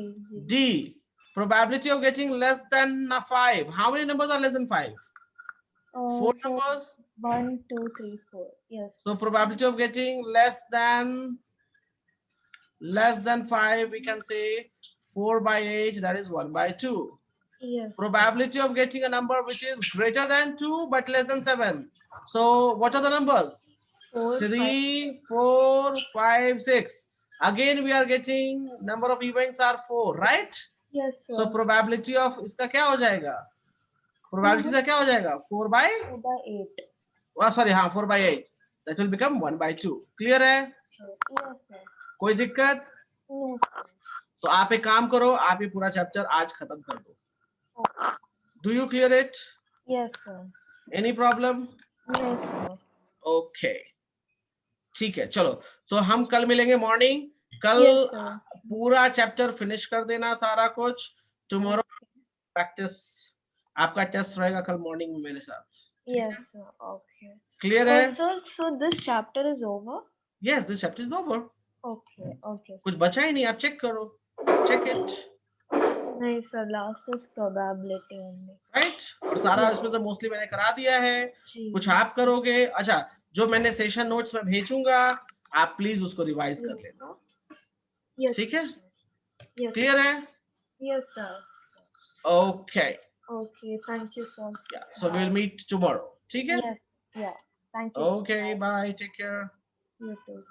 D, probability of getting less than 5. How many numbers are less than 5? 4 numbers. 1 2 3 4. Yes. So probability of getting less than 5, we can say 4 by 8, that is 1 by 2. Yes. Probability of getting a number which is greater than 2 but less than 7. So what are the numbers? 3 4 5 6. Again we are getting number of events are 4, right? Yes sir. So probability of इसका क्या हो जाएगा? Probability से क्या हो जाएगा? 4 by 8. sorry, हाँ 4 by 8, that will become 1 by 2. Clear है? Yes sir. कोई दिक्कत? No. तो आप एक काम करो, आप ये पूरा चैप्टर आज खत्म कर दो। Do you clear it? Yes sir. Any problem? No sir. Okay. ठीक है चलो, तो हम कल मिलेंगे मॉर्निंग। कल Yes sir. पूरा चैप्टर फिनिश कर देना सारा कुछ। टुमारो प्रैक्टिस, आपका टेस्ट रहेगा कल मॉर्निंग में मेरे साथ। Yes sir. Okay. क्लियर है? So this chapter is over? Yes, this chapter is over. Okay. Okay. कुछ बचा ही नहीं, आप चेक करो, चेक इट। नहीं sir, last is probability only, right? और सारा इसमें से मोस्टली मैंने करा दिया है। कुछ आप करोगे। अच्छा, जो मैंने सेशन नोट्स में भेजूंगा आप प्लीज उसको रिवाइज कर लेना। ठीक है? क्लियर है? Yes sir. Okay okay, thank you sir. So we will meet tomorrow. ठीक है? Yes, yeah, thank you. Okay, bye, take care. You to.